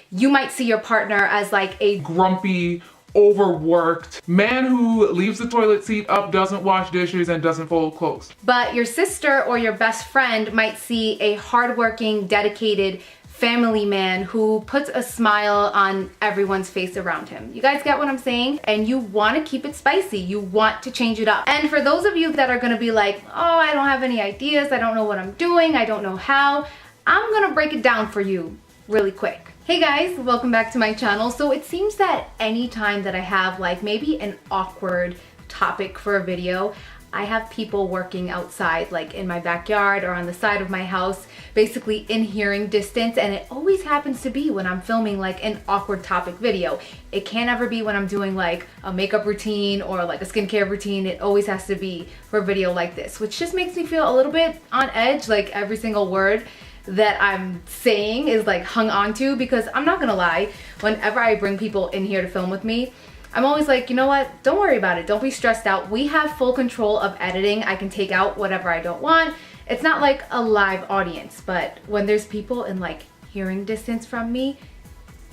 you might see your partner as like a grumpy, overworked man who leaves the toilet seat up, doesn't wash dishes, and doesn't fold clothes. But your sister or your best friend might see a hardworking, dedicated family man who puts a smile on everyone's face around him. You guys get what I'm saying? And you want to keep it spicy. You want to change it up. And for those of you that are going to be like, oh, I don't have any ideas, I don't know what I'm doing, I don't know how, I'm going to break it down for you really quick. Hey guys, welcome back to my channel. So it seems that anytime that I have like maybe an awkward topic for a video, I have people working outside, like in my backyard or on the side of my house, basically in hearing distance, and it always happens to be when I'm filming like an awkward topic video. It can't ever be when I'm doing like a makeup routine or like a skincare routine. It always has to be for a video like this, which just makes me feel a little bit on edge, like every single word that I'm saying is like hung on to, because I'm not gonna lie, whenever I bring people in here to film with me, I'm always like, you know what, don't worry about it, don't be stressed out. We have full control of editing. I can take out whatever I don't want. It's not like a live audience, but when there's people in like hearing distance from me,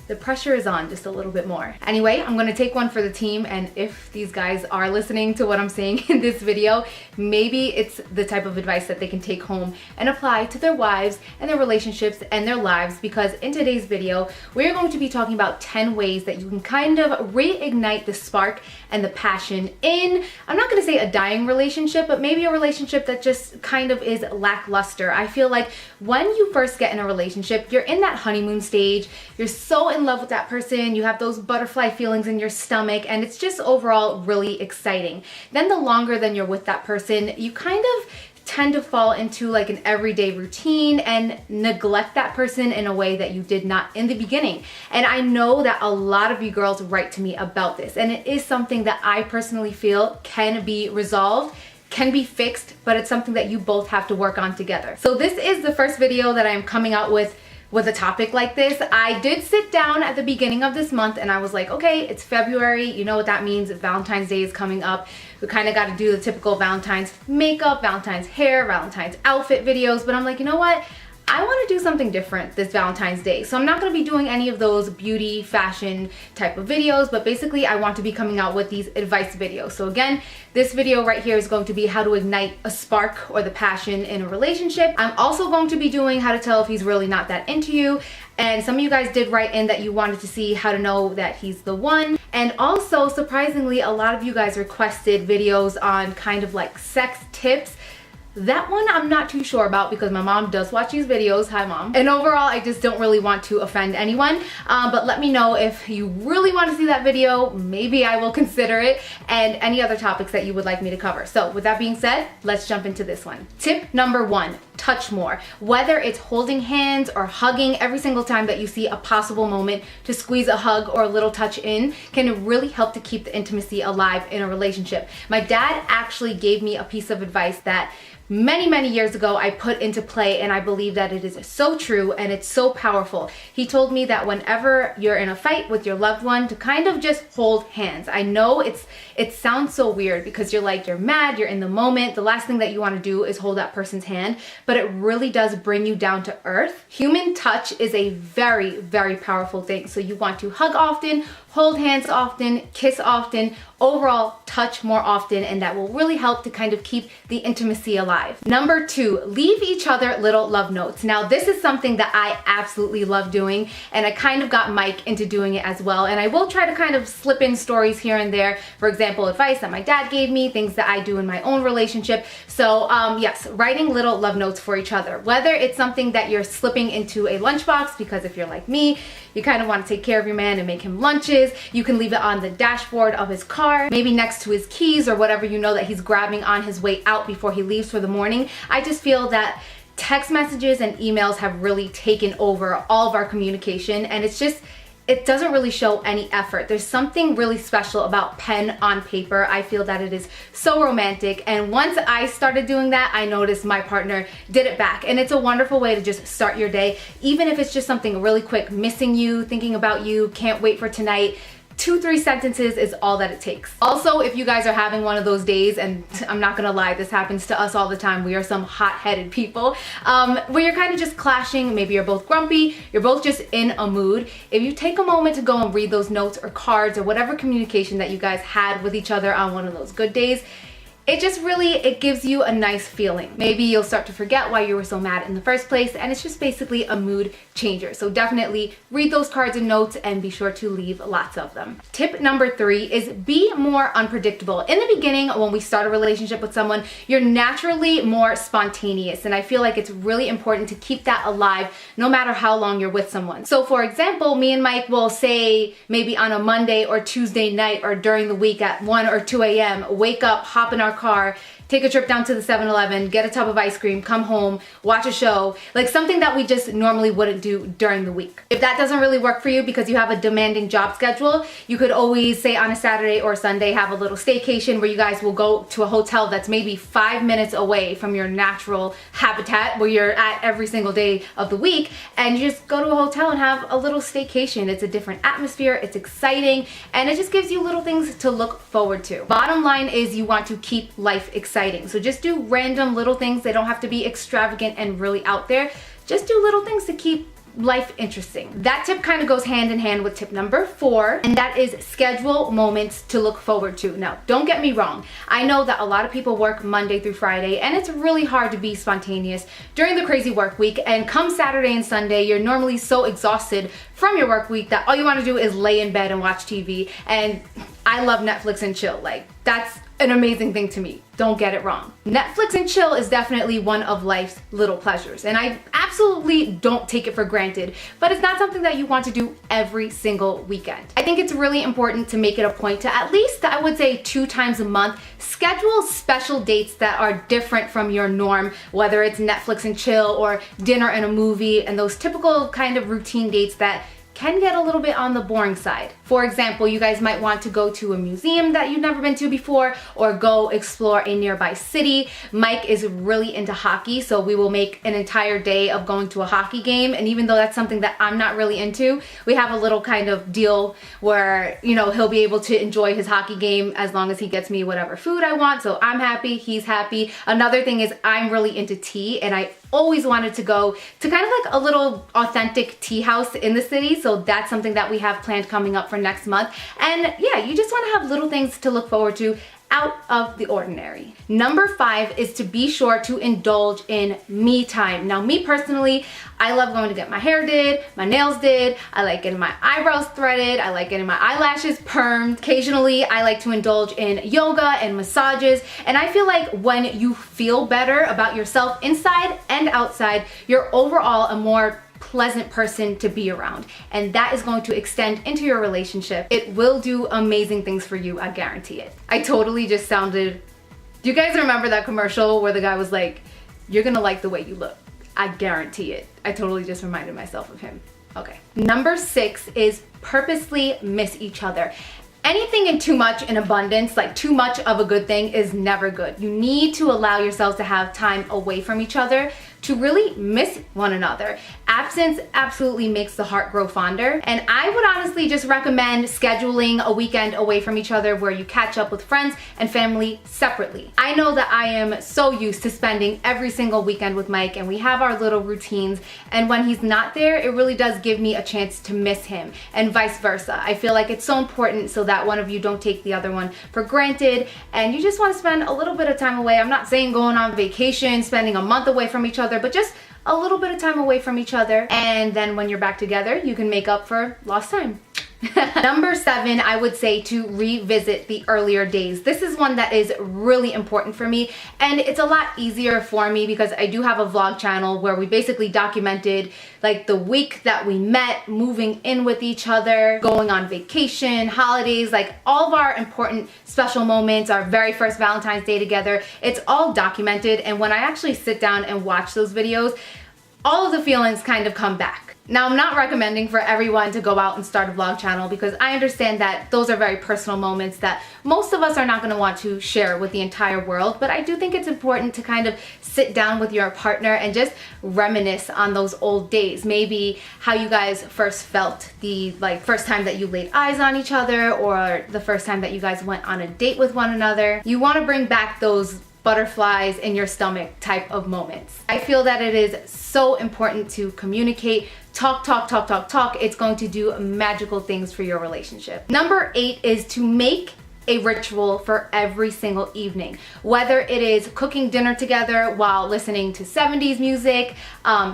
the pressure is on just a little bit more. Anyway, I'm gonna take one for the team, and if these guys are listening to what I'm saying in this video, maybe it's the type of advice that they can take home and apply to their wives and their relationships and their lives, because in today's video, we're going to be talking about 10 ways that you can kind of reignite the spark and the passion in, I'm not gonna say a dying relationship, but maybe a relationship that just kind of is lackluster. I feel like when you first get in a relationship, you're in that honeymoon stage, you're so in love with that person, you have those butterfly feelings in your stomach, and it's just overall really exciting. Then the longer than you're with that person, you kind of tend to fall into like an everyday routine and neglect that person in a way that you did not in the beginning. And I know that a lot of you girls write to me about this, and it is something that I personally feel can be resolved, can be fixed, but it's something that you both have to work on together. So this is the first video that I'm coming out with a topic like this. I did sit down at the beginning of this month and I was like, okay, it's February, you know what that means, Valentine's Day is coming up. We kind of got to do the typical Valentine's makeup, Valentine's hair, Valentine's outfit videos, but I'm like, you know what? I want to do something different this Valentine's Day. So I'm not going to be doing any of those beauty, fashion type of videos, but basically I want to be coming out with these advice videos. So again, this video right here is going to be how to ignite a spark or the passion in a relationship. I'm also going to be doing how to tell if he's really not that into you. And some of you guys did write in that you wanted to see how to know that he's the one. And also, surprisingly, a lot of you guys requested videos on kind of like sex tips. That one I'm not too sure about because my mom does watch these videos. Hi mom. And overall, I just don't really want to offend anyone. But let me know if you really want to see that video. Maybe I will consider it, and any other topics that you would like me to cover. So with that being said, let's jump into this one. Tip number 1, touch more. Whether it's holding hands or hugging, every single time that you see a possible moment to squeeze a hug or a little touch in can really help to keep the intimacy alive in a relationship. My dad actually gave me a piece of advice that many years ago I put into play, and I believe that it is so true and it's so powerful. He told me that whenever you're in a fight with your loved one, to kind of just hold hands. I know it sounds so weird because you're mad, you're in the moment, the last thing that you want to do is hold that person's hand, but it really does bring you down to earth. Human touch is a very powerful thing. So you want to hug often, hold hands often, kiss often, overall touch more often, and that will really help to kind of keep the intimacy alive. Number 2, leave each other little love notes. Now this is something that I absolutely love doing, and I kind of got Mike into doing it as well, and I will try to kind of slip in stories here and there. For example, advice that my dad gave me, things that I do in my own relationship. So yes, writing little love notes for each other, whether it's something that you're slipping into a lunchbox, because if you're like me, you kind of want to take care of your man and make him lunches. You can leave it on the dashboard of his car, maybe next to his keys or whatever you know that he's grabbing on his way out before he leaves for the morning. I just feel that text messages and emails have really taken over all of our communication, and it doesn't really show any effort. There's something really special about pen on paper. I feel that it is so romantic, and once I started doing that, I noticed my partner did it back, and it's a wonderful way to just start your day, even if it's just something really quick, missing you, thinking about you, can't wait for tonight. 2-3 sentences is all that it takes. Also, if you guys are having one of those days, and I'm not gonna lie, this happens to us all the time, we are some hot-headed people, where you're kind of just clashing, maybe you're both grumpy, you're both just in a mood, if you take a moment to go and read those notes or cards or whatever communication that you guys had with each other on one of those good days, it gives you a nice feeling. Maybe you'll start to forget why you were so mad in the first place, and it's just basically a mood changer. So definitely read those cards and notes and be sure to leave lots of them. Tip number 3 is be more unpredictable. In the beginning, when we start a relationship with someone, you're naturally more spontaneous, and I feel like it's really important to keep that alive no matter how long you're with someone. So for example, me and Mike will say maybe on a Monday or Tuesday night or during the week at 1 or 2 a.m., wake up, hop in our car, take a trip down to the 7-Eleven, get a tub of ice cream, come home, watch a show, like something that we just normally wouldn't do during the week. If that doesn't really work for you because you have a demanding job schedule, you could always say on a Saturday or Sunday, have a little staycation where you guys will go to a hotel that's maybe 5 minutes away from your natural habitat where you're at every single day of the week, and you just go to a hotel and have a little staycation. It's a different atmosphere, it's exciting, and it just gives you little things to look forward to. Bottom line is you want to keep life exciting. So just do random little things. They don't have to be extravagant and really out there. Just do little things to keep life interesting. That tip kind of goes hand in hand with tip number 4, and that is schedule moments to look forward to. Now, don't get me wrong. I know that a lot of people work Monday through Friday, and it's really hard to be spontaneous during the crazy work week, and come Saturday and Sunday, you're normally so exhausted from your work week that all you want to do is lay in bed and watch TV, and I love Netflix and chill. Like, that's an amazing thing to me. Don't get it wrong. Netflix and chill is definitely one of life's little pleasures, and I absolutely don't take it for granted, but it's not something that you want to do every single weekend. I think it's really important to make it a point to at least, I would say, 2 times a month, schedule special dates that are different from your norm, whether it's Netflix and chill or dinner and a movie, and those typical kind of routine dates that can get a little bit on the boring side. For example, you guys might want to go to a museum that you've never been to before, or go explore a nearby city. Mike is really into hockey, so we will make an entire day of going to a hockey game, and even though that's something that I'm not really into, we have a little kind of deal where, you know, he'll be able to enjoy his hockey game as long as he gets me whatever food I want, so I'm happy, he's happy. Another thing is I'm really into tea, and I always wanted to go to kind of like a little authentic tea house in the city, so that's something that we have planned coming up for next month. And yeah, you just want to have little things to look forward to out of the ordinary. Number 5 is to be sure to indulge in me time. Now, me personally, I love going to get my hair did, my nails did, I like getting my eyebrows threaded, I like getting my eyelashes permed. Occasionally, I like to indulge in yoga and massages, and I feel like when you feel better about yourself inside and outside, you're overall a more pleasant person to be around, and that is going to extend into your relationship. It will do amazing things for you, I guarantee it. I totally just sounded, do you guys remember that commercial where the guy was like, you're gonna like the way you look? I guarantee it. I totally just reminded myself of him. Okay. Number 6 is purposely miss each other. Anything in too much in abundance, like too much of a good thing, is never good. You need to allow yourselves to have time away from each other to really miss one another. Absence absolutely makes the heart grow fonder, and I would honestly just recommend scheduling a weekend away from each other where you catch up with friends and family separately. I know that I am so used to spending every single weekend with Mike, and we have our little routines, and when he's not there, it really does give me a chance to miss him, and vice versa. I feel like it's so important so that one of you don't take the other one for granted, and you just want to spend a little bit of time away. I'm not saying going on vacation, spending a month away from each other, but just a little bit of time away from each other, and then when you're back together, you can make up for lost time. Number 7, I would say to revisit the earlier days. This is one that is really important for me, and it's a lot easier for me because I do have a vlog channel where we basically documented like the week that we met, moving in with each other, going on vacation, holidays, like all of our important special moments, our very first Valentine's Day together. It's all documented, and when I actually sit down and watch those videos, all of the feelings kind of come back. Now, I'm not recommending for everyone to go out and start a vlog channel because I understand that those are very personal moments that most of us are not going to want to share with the entire world, but I do think it's important to kind of sit down with your partner and just reminisce on those old days. Maybe how you guys first felt, the first time that you laid eyes on each other, or the first time that you guys went on a date with one another. You want to bring back those butterflies in your stomach type of moments. I feel that it is so important to communicate, talk. It's going to do magical things for your relationship. Number 8 is to make a ritual for every single evening. Whether it is cooking dinner together while listening to 70s music,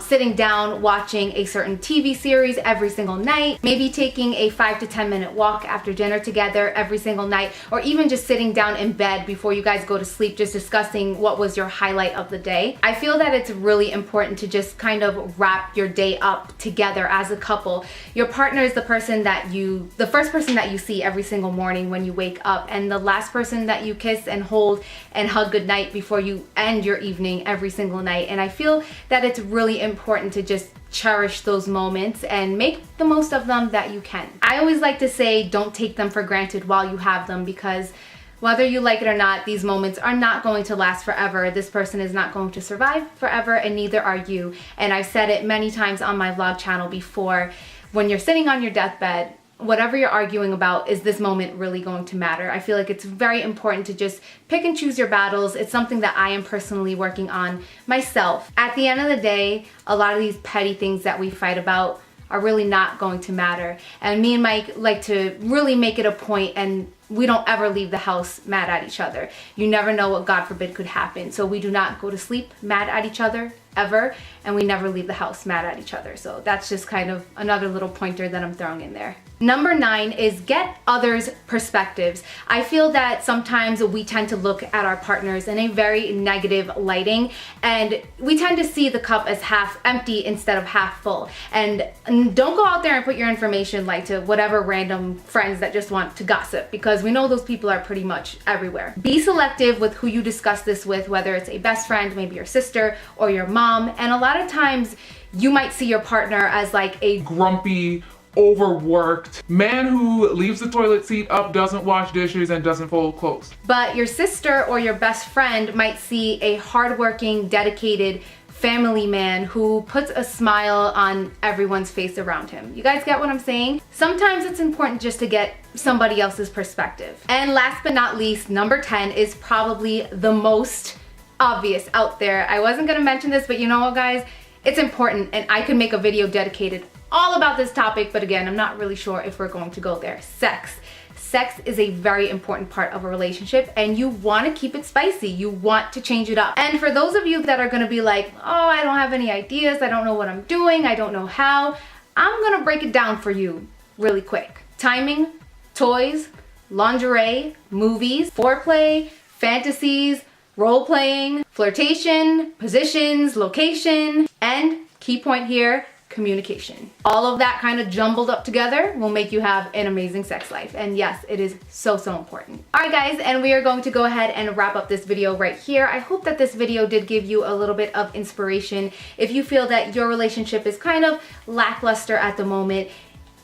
sitting down watching a certain TV series every single night, maybe taking a 5 to 10 minute walk after dinner together every single night, or even just sitting down in bed before you guys go to sleep, just discussing what was your highlight of the day. I feel that it's really important to just kind of wrap your day up together as a couple. Your partner is the first person that you see every single morning when you wake up, and the last person that you kiss and hold and hug goodnight before you end your evening every single night. And I feel that it's really important to just cherish those moments and make the most of them that you can. I always like to say, don't take them for granted while you have them, because whether you like it or not, these moments are not going to last forever. This person is not going to survive forever, and neither are you. And I've said it many times on my vlog channel before, when you're sitting on your deathbed, whatever you're arguing about, is this moment really going to matter? I feel like it's very important to just pick and choose your battles. It's something that I am personally working on myself. At the end of the day, a lot of these petty things that we fight about are really not going to matter. And me and Mike like to really make it a point, and we don't ever leave the house mad at each other. You never know what, God forbid, could happen. So we do not go to sleep mad at each other ever, and we never leave the house mad at each other. So that's just kind of another little pointer that I'm throwing in there. Number 9 is get others' perspectives. I feel that sometimes we tend to look at our partners in a very negative lighting, and we tend to see the cup as half empty instead of half full. And don't go out there and put your information to whatever random friends that just want to gossip, because we know those people are pretty much everywhere. Be selective with who you discuss this with, whether it's a best friend, maybe your sister or your mom. And a lot of times you might see your partner as a grumpy, overworked man who leaves the toilet seat up, doesn't wash dishes, and doesn't fold clothes. But your sister or your best friend might see a hardworking, dedicated family man who puts a smile on everyone's face around him. You guys get what I'm saying? Sometimes it's important just to get somebody else's perspective. And last but not least, number 10 is probably the most obvious out there. I wasn't gonna mention this, but you know what, guys? It's important, and I could make a video dedicated all about this topic, but again, I'm not really sure if we're going to go there. Sex. Sex is a very important part of a relationship, and you want to keep it spicy. You want to change it up. And for those of you that are going to be like, oh, I don't have any ideas, I don't know what I'm doing, I don't know how, I'm going to break it down for you really quick. Timing, toys, lingerie, movies, foreplay, fantasies, role-playing, flirtation, positions, location, and key point here, communication. All of that kind of jumbled up together will make you have an amazing sex life. And yes, it is so important. All right, guys, and we are going to go ahead and wrap up this video right here. I hope that this video did give you a little bit of inspiration. If you feel that your relationship is kind of lackluster at the moment,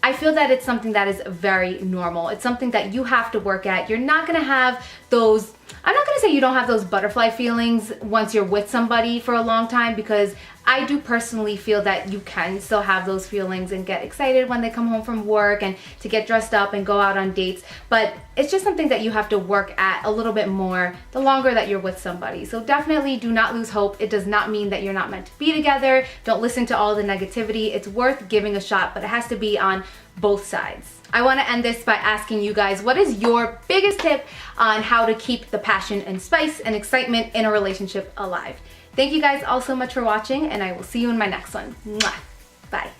I feel that it's something that is very normal. It's something that you have to work at. You're not gonna have those, I'm not gonna say you don't have those butterfly feelings once you're with somebody for a long time, because I do personally feel that you can still have those feelings and get excited when they come home from work and to get dressed up and go out on dates. But it's just something that you have to work at a little bit more the longer that you're with somebody. So definitely do not lose hope. It does not mean that you're not meant to be together. Don't listen to all the negativity. It's worth giving a shot, but it has to be on both sides. I want to end this by asking you guys, what is your biggest tip on how to keep the passion and spice and excitement in a relationship alive? Thank you guys all so much for watching, and I will see you in my next one. Mwah. Bye.